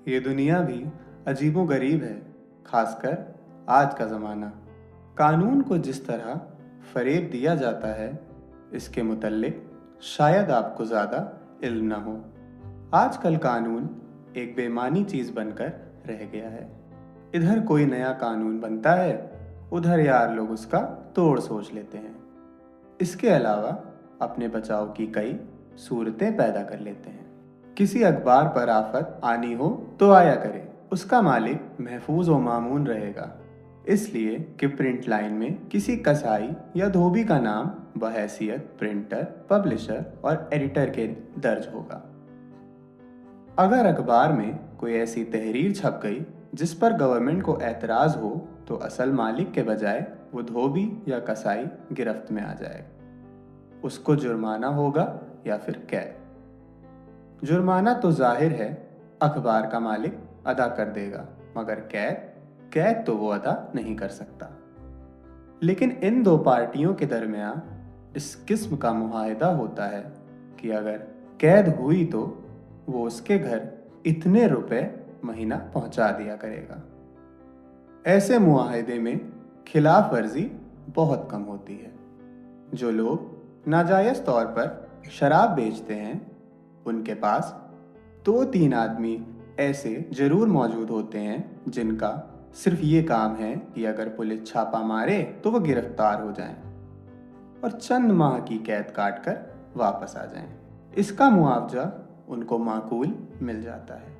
ये दुनिया भी अजीबो-गरीब है, खासकर आज का ज़माना। कानून को जिस तरह फ़रेब दिया जाता है, इसके मुतल्लिक शायद आपको ज़्यादा इल्म ना हो। आजकल कानून एक बेमानी चीज़ बनकर रह गया है। इधर कोई नया कानून बनता है, उधर यार लोग उसका तोड़ सोच लेते हैं। इसके अलावा अपने बचाव की कई सूरतें पैदा कर लेते हैं। किसी अखबार पर आफत आनी हो तो आया करे, उसका मालिक महफूज व मामून रहेगा, इसलिए कि प्रिंट लाइन में किसी कसाई या धोबी का नाम बहैसियत प्रिंटर, पब्लिशर और एडिटर के दर्ज होगा। अगर अखबार में कोई ऐसी तहरीर छप गई जिस पर गवर्नमेंट को एतराज़ हो, तो असल मालिक के बजाय वो धोबी या कसाई गिरफ्त में आ जाएगा। उसको जुर्माना होगा या फिर कैद। जुर्माना तो जाहिर है अखबार का मालिक अदा कर देगा, मगर कैद तो वो अदा नहीं कर सकता। लेकिन इन दो पार्टियों के दरमियान इस किस्म का मुआहिदा होता है कि अगर कैद हुई तो वो उसके घर इतने रुपए महीना पहुंचा दिया करेगा। ऐसे मुआहिदे में खिलाफ वर्जी बहुत कम होती है। जो लोग नाजायज़ तौर पर शराब बेचते हैं, उनके पास 2-3 आदमी ऐसे जरूर मौजूद होते हैं जिनका सिर्फ ये काम है कि अगर पुलिस छापा मारे तो वो गिरफ्तार हो जाएं और चंद माह की कैद काट कर वापस आ जाएं। इसका मुआवजा उनको माकूल मिल जाता है।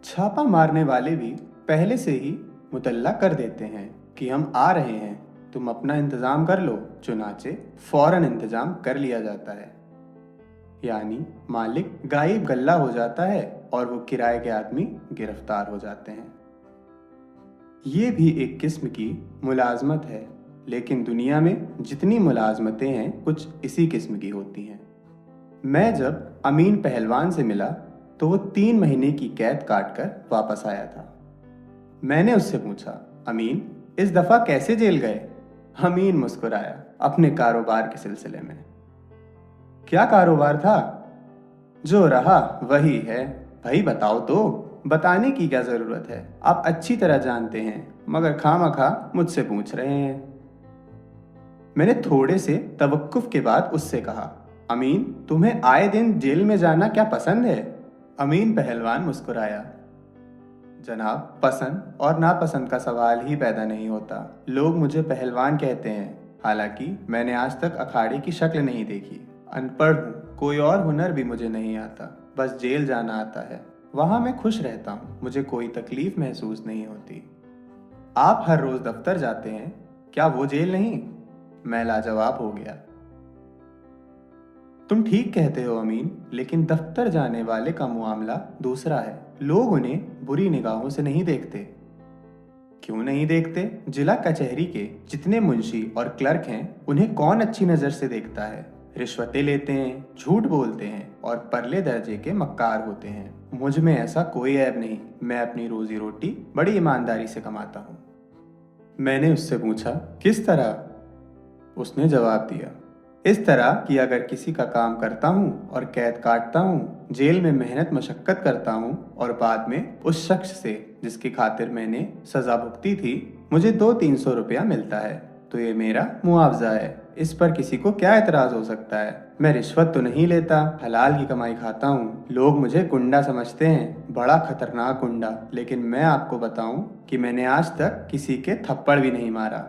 छापा मारने वाले भी पहले से ही मुतल्ला कर देते हैं कि हम आ रहे हैं, तुम अपना इंतज़ाम कर लो, चुनाचे फौरन इंतज़ाम कर लिया जाता है। यानी मालिक गायब गल्ला हो जाता है और वो किराए के आदमी गिरफ्तार हो जाते हैं। ये भी एक किस्म की मुलाजमत है, लेकिन दुनिया में जितनी मुलाजमतें हैं कुछ इसी किस्म की होती हैं। मैं जब अमीन पहलवान से मिला तो वो 3 महीने की कैद काट कर वापस आया था। मैंने उससे पूछा, अमीन इस दफ़ा कैसे जेल गए? अमीन मुस्कुराया, अपने कारोबार के सिलसिले में। क्या कारोबार था? जो रहा वही है। भाई बताओ तो, बताने की क्या ज़रूरत है, आप अच्छी तरह जानते हैं, मगर खामखा मुझसे पूछ रहे हैं। मैंने थोड़े से तवक्कुफ के बाद उससे कहा, अमीन तुम्हें आए दिन जेल में जाना क्या पसंद है? अमीन पहलवान मुस्कुराया, जनाब पसंद और नापसंद का सवाल ही पैदा नहीं होता। लोग मुझे पहलवान कहते हैं, हालांकि मैंने आज तक अखाड़े की शक्ल नहीं देखी। अनपढ़ हूँ, कोई और हुनर भी मुझे नहीं आता, बस जेल जाना आता है। वहाँ मैं खुश रहता हूँ, मुझे कोई तकलीफ महसूस नहीं होती। आप हर रोज दफ्तर जाते हैं, क्या वो जेल नहीं? मैं लाजवाब हो गया। तुम ठीक कहते हो अमीन, लेकिन दफ्तर जाने वाले का मामला दूसरा है। लोग उन्हें बुरी निगाहों से नहीं देखते। क्यों नहीं देखते? जिला कचहरी के जितने मुंशी और क्लर्क हैं, उन्हें कौन अच्छी नज़र से देखता है? रिश्वतें लेते हैं, झूठ बोलते हैं और परले दर्जे के मक्कार होते हैं। मुझ में ऐसा कोई ऐब नहीं, मैं अपनी रोजी रोटी बड़ी ईमानदारी से कमाता हूँ। मैंने उससे पूछा, किस तरह? उसने जवाब दिया, इस तरह कि अगर किसी का काम करता हूँ और कैद काटता हूँ, जेल में मेहनत मशक्क़त करता हूँ और बाद में उस शख्स से जिसकी खातिर मैंने सज़ा भुगती थी मुझे 200-300 रुपया मिलता है, तो ये मेरा मुआवजा है। इस पर किसी को क्या एतराज़ हो सकता है? मैं रिश्वत तो नहीं लेता, हलाल की कमाई खाता हूँ। लोग मुझे गुंडा समझते हैं, बड़ा खतरनाक गुंडा, लेकिन मैं आपको बताऊँ कि मैंने आज तक किसी के थप्पड़ भी नहीं मारा।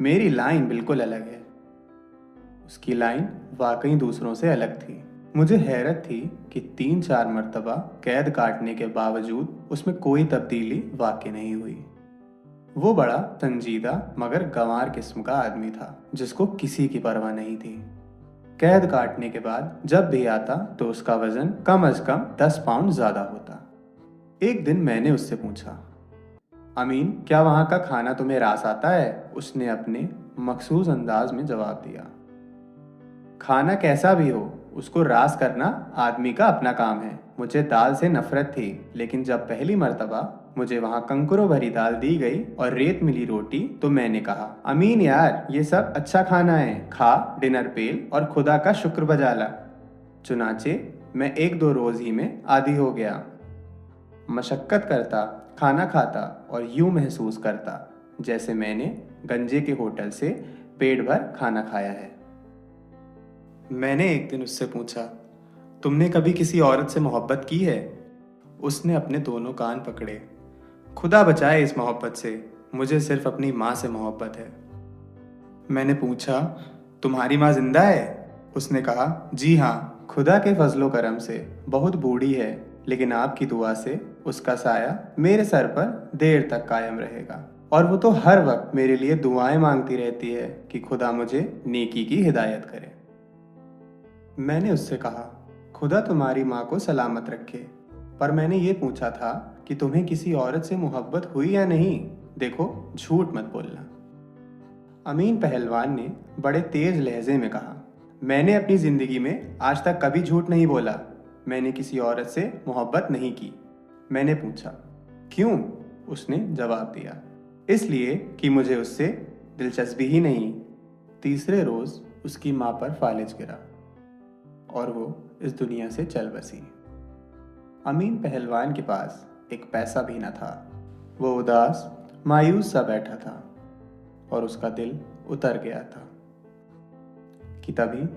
मेरी लाइन बिल्कुल अलग है। उसकी लाइन वाकई दूसरों से अलग थी। मुझे हैरत थी कि 3-4 मरतबा कैद काटने के बावजूद उसमें कोई तब्दीली वाकई नहीं हुई। वो बड़ा संजीदा मगर गंवार किस्म का आदमी था, जिसको किसी की परवाह नहीं थी। कैद काटने के बाद जब भी आता तो उसका वजन कम अज कम 10 पाउंड ज़्यादा होता। एक दिन मैंने उससे पूछा, अमीन क्या वहाँ का खाना तुम्हें रास आता है? उसने अपने मखसूस अंदाज में जवाब दिया, खाना कैसा भी हो, उसको रास करना आदमी का अपना काम है। मुझे दाल से नफरत थी, लेकिन जब पहली मर्तबा मुझे वहाँ कंकरों भरी दाल दी गई और रेत मिली रोटी, तो मैंने कहा, अमीन यार ये सब अच्छा खाना है, खा, डिनर पेल और खुदा का शुक्र बजा ला। चुनाचे मैं 1-2 रोज ही में आदी हो गया। मशक्क़त करता, खाना खाता और यूं महसूस करता जैसे मैंने गंजे के होटल से पेट भर खाना खाया है। मैंने एक दिन उससे पूछा, तुमने कभी किसी औरत से मोहब्बत की है? उसने अपने दोनों कान पकड़े। खुदा बचाए इस मोहब्बत से, मुझे सिर्फ अपनी माँ से मोहब्बत है। मैंने पूछा, तुम्हारी माँ जिंदा है? उसने कहा, जी हाँ, खुदा के फजलो करम से बहुत बूढ़ी है, लेकिन आपकी दुआ से उसका साया मेरे सर पर देर तक कायम रहेगा। और वो तो हर वक्त मेरे लिए दुआएं मांगती रहती है कि खुदा मुझे नेकी की हिदायत करे। मैंने उससे कहा, खुदा तुम्हारी माँ को सलामत रखे, पर मैंने ये पूछा था कि तुम्हें किसी औरत से मोहब्बत हुई या नहीं। देखो, झूठ मत बोलना। अमीन पहलवान ने बड़े तेज लहजे में कहा, मैंने अपनी जिंदगी में आज तक कभी झूठ नहीं बोला। मैंने किसी औरत से मोहब्बत नहीं की। मैंने पूछा, क्यों? उसने जवाब दिया, इसलिए कि मुझे उससे दिलचस्पी ही नहीं। तीसरे रोज उसकी माँ पर फालिज गिरा और वो इस दुनिया से चल बसी। अमीन पहलवान के पास एक पैसा भी न था। वो उदास, मायूस सा बैठा था और उसका दिल उतर गया था कि तभी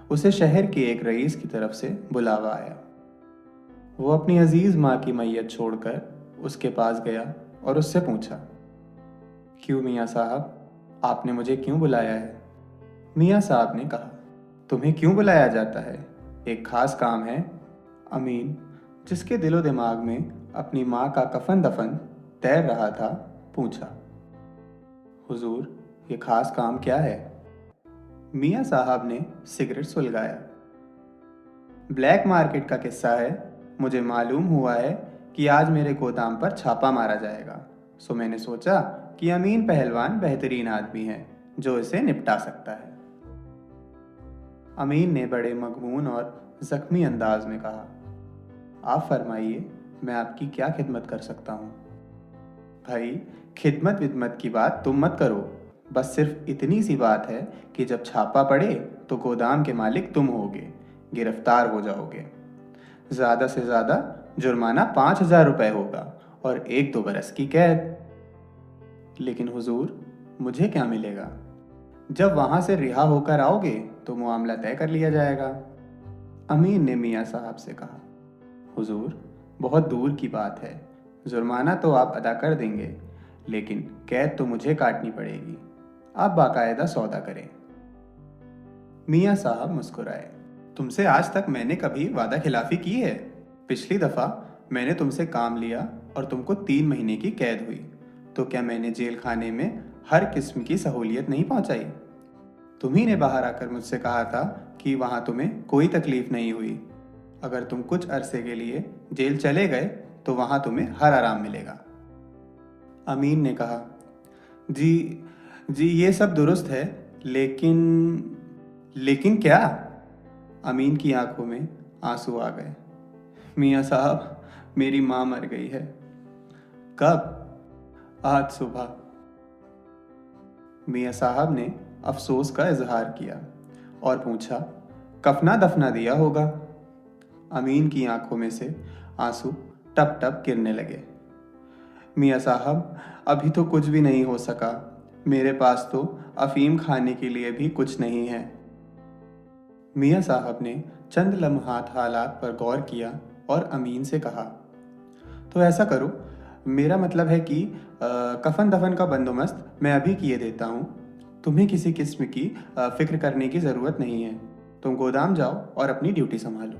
उसे शहर के एक रईस की तरफ से बुलावा आया। वो अपनी अजीज माँ की मैयत छोड़कर उसके पास गया और उससे पूछा, क्यों मियाँ साहब, आपने मुझे क्यों बुलाया है? मियाँ साहब ने कहा, तुम्हें क्यों बुलाया जाता है? एक खास काम है। अमीन, जिसके दिलो दिमाग में अपनी माँ का कफन दफन तैर रहा था, पूछा, हुजूर, ये खास काम क्या है? मियाँ साहब ने सिगरेट सुलगाया। ब्लैक मार्केट का किस्सा है। मुझे मालूम हुआ है कि आज मेरे गोदाम पर छापा मारा जाएगा, सो मैंने सोचा कि अमीन पहलवान बेहतरीन आदमी है जो इसे निपटा सकता है। अमीन ने बड़े मगमून और जख्मी अंदाज में कहा, आप फरमाइए, मैं आपकी क्या खिदमत कर सकता हूँ? भाई, खिदमत विदमत की बात तुम मत करो, बस सिर्फ इतनी सी बात है कि जब छापा पड़े तो गोदाम के मालिक तुम होगे, गिरफ्तार हो जाओगे। ज़्यादा से ज़्यादा जुर्माना 5,000 रुपये होगा और 1-2 बरस की कैद। लेकिन हुजूर, मुझे क्या मिलेगा? जब वहाँ से रिहा होकर आओगे तो मामला तय कर लिया जाएगा। अमीन ने मियाँ साहब से कहा, हुजूर, बहुत दूर की बात है। जुर्माना तो आप अदा कर देंगे, लेकिन कैद तो मुझे काटनी पड़ेगी। आप बाकायदा सौदा करें। मियाँ साहब मुस्कुराए। तुमसे आज तक मैंने कभी वादा खिलाफी की है? पिछली दफ़ा मैंने तुमसे काम लिया और तुमको 3 महीने की कैद हुई, तो क्या मैंने जेल खाने में हर किस्म की सहूलियत नहीं पहुंचाई? तुम्ही ने बाहर आकर मुझसे कहा था कि वहाँ तुम्हें कोई तकलीफ नहीं हुई। अगर तुम कुछ अरसे के लिए जेल चले गए तो वहाँ तुम्हें हर आराम मिलेगा। अमीन ने कहा, जी जी, ये सब दुरुस्त है, लेकिन क्या? अमीन की आंखों में आंसू आ गए। मियाँ साहब, मेरी माँ मर गई है। कब? आज सुबह। मियाँ साहब ने अफसोस का इजहार किया और पूछा, कफना दफना दिया होगा? अमीन की आंखों में से आंसू टप टप गिरने लगे। मियाँ साहब, अभी तो कुछ भी नहीं हो सका। मेरे पास तो अफीम खाने के लिए भी कुछ नहीं है। मियाँ साहब ने चंद लम्हात हालात पर गौर किया और अमीन से कहा, तो ऐसा करो, मेरा मतलब है कि कफन दफन का बंदोबस्त मैं अभी किए देता हूँ। तुम्हें किसी किस्म की फिक्र करने की ज़रूरत नहीं है। तुम गोदाम जाओ और अपनी ड्यूटी संभालो।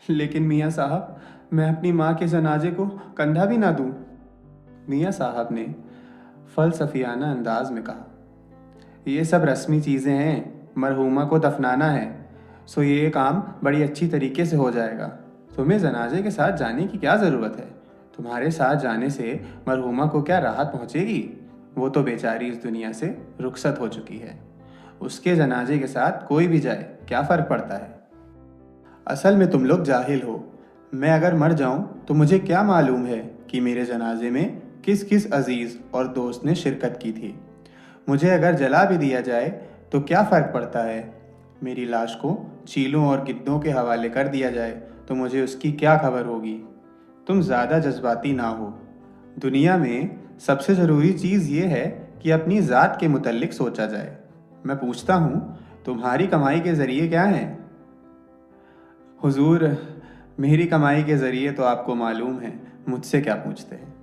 लेकिन मियाँ साहब, मैं अपनी माँ के जनाजे को कंधा भी ना दूँ। मियाँ साहब ने फ़लसफ़ियाना अंदाज में कहा, ये सब रस्मी चीज़ें हैं, मरहूमा को दफनाना है, सो ये काम बड़ी अच्छी तरीके से हो जाएगा। तुम्हें जनाजे के साथ जाने की क्या ज़रूरत है? तुम्हारे साथ जाने से मरहूमा को क्या राहत पहुँचेगी? वो तो बेचारी इस दुनिया से रुखसत हो चुकी है। उसके जनाजे के साथ कोई भी जाए, क्या फ़र्क पड़ता है? असल में तुम लोग जाहिल हो। मैं अगर मर जाऊं तो मुझे क्या मालूम है कि मेरे जनाजे में किस किस अजीज़ और दोस्त ने शिरकत की थी। मुझे अगर जला भी दिया जाए तो क्या फ़र्क पड़ता है? मेरी लाश को चीलों और गिद्धों के हवाले कर दिया जाए तो मुझे उसकी क्या खबर होगी? तुम ज़्यादा जज्बाती ना हो। दुनिया में सबसे ज़रूरी चीज़ ये है कि अपनी ज़ात के मुतल्लिक सोचा जाए। मैं पूछता हूँ, तुम्हारी कमाई के ज़रिए क्या हैं? हुजूर, मेरी कमाई के ज़रिए तो आपको मालूम है, मुझसे क्या पूछते हैं।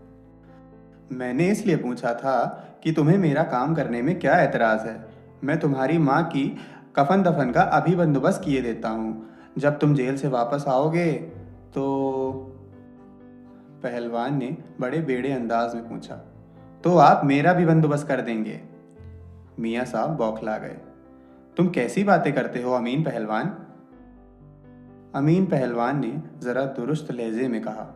मैंने इसलिए पूछा था कि तुम्हें मेरा काम करने में क्या एतराज़ है। मैं तुम्हारी माँ की कफन दफन का अभी बंदोबस्त किए देता हूँ। जब तुम जेल से वापस आओगे तो पहलवान ने बड़े बेड़े अंदाज में पूछा। तो आप मेरा भी बंदोबस्त कर देंगे? मियाँ साहब बौखला गए। तुम कैसी बातें करते हो अमीन पहलवान? अमीन पहलवान ने ज़रा दुरुस्त लहजे में कहा।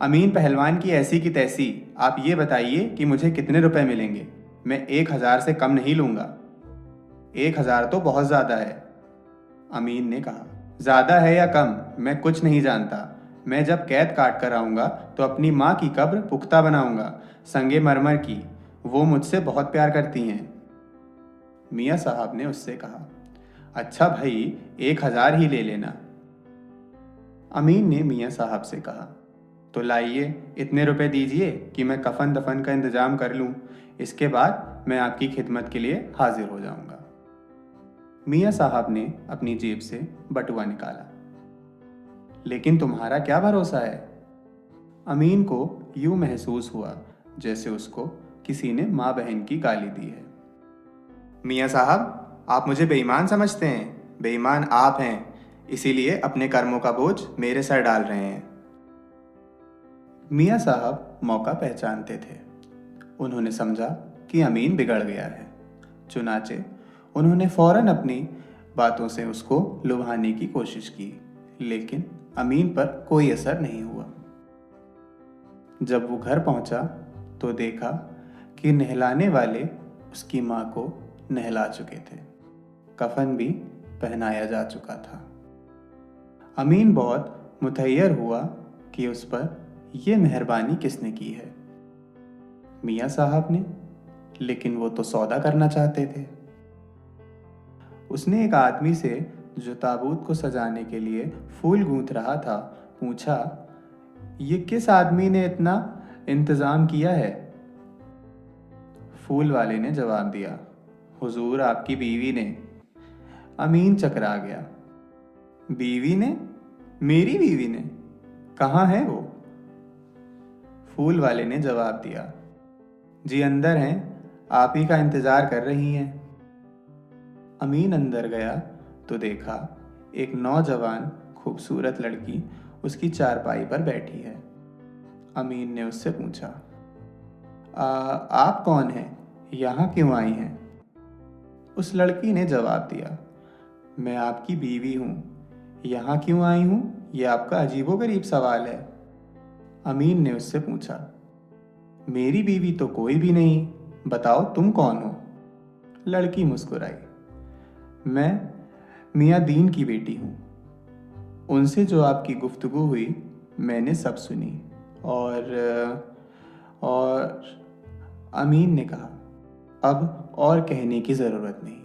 अमीन पहलवान की ऐसी की तैसी, आप ये बताइए कि मुझे कितने रुपए मिलेंगे? मैं 1,000 से कम नहीं लूँगा। 1,000 तो बहुत ज़्यादा है, अमीन ने कहा। ज़्यादा है या कम, मैं कुछ नहीं जानता। मैं जब कैद काट कर आऊँगा तो अपनी माँ की कब्र पुख्ता बनाऊँगा, संगे मरमर की। वो मुझसे बहुत प्यार करती हैं। मियाँ साहब ने उससे कहा, अच्छा भाई, 1,000 ही ले लेना। अमीन ने मियाँ साहब से कहा, तो लाइए, इतने रुपए दीजिए कि मैं कफन दफन का इंतजाम कर लूँ। इसके बाद मैं आपकी खिदमत के लिए हाजिर हो जाऊँगा। मियाँ साहब ने अपनी जेब से बटुआ निकाला। लेकिन तुम्हारा क्या भरोसा है? अमीन को यूं महसूस हुआ जैसे उसको किसी ने माँ बहन की गाली दी है। मियाँ साहब, आप मुझे बेईमान समझते हैं। बेईमान आप हैं, इसीलिए अपने कर्मों का बोझ मेरे सर डाल रहे हैं। मियाँ साहब मौका पहचानते थे। उन्होंने समझा कि अमीन बिगड़ गया है। चुनाचे उन्होंने फौरन अपनी बातों से उसको लुभाने की कोशिश की, लेकिन अमीन पर कोई असर नहीं हुआ। जब वो घर पहुंचा तो देखा कि नहलाने वाले उसकी माँ को नहला चुके थे। कफन भी पहनाया जा चुका था। अमीन बहुत मुतैयर हुआ कि उस पर यह मेहरबानी किसने की है। मियाँ साहब ने, लेकिन वो तो सौदा करना चाहते थे। उसने एक आदमी से जो ताबूत को सजाने के लिए फूल गूंथ रहा था पूछा, ये किस आदमी ने इतना इंतज़ाम किया है? फूल वाले ने जवाब दिया, हुजूर, आपकी बीवी ने। अमीन चकरा गया। बीवी ने? मेरी बीवी ने? कहाँ है वो? फूल वाले ने जवाब दिया, जी अंदर हैं, आप ही का इंतज़ार कर रही हैं। अमीन अंदर गया तो देखा एक नौजवान खूबसूरत लड़की उसकी चारपाई पर बैठी है। अमीन ने उससे पूछा, आप कौन हैं? यहाँ क्यों आई हैं? उस लड़की ने जवाब दिया, मैं आपकी बीवी हूँ। यहाँ क्यों आई हूँ, यह आपका अजीबोगरीब सवाल है। अमीन ने उससे पूछा, मेरी बीवी तो कोई भी नहीं, बताओ तुम कौन हो? लड़की मुस्कुराई, मैं मियाँ दीन की बेटी हूँ। उनसे जो आपकी गुफ्तगू हुई मैंने सब सुनी। और अमीन ने कहा, अब और कहने की ज़रूरत नहीं।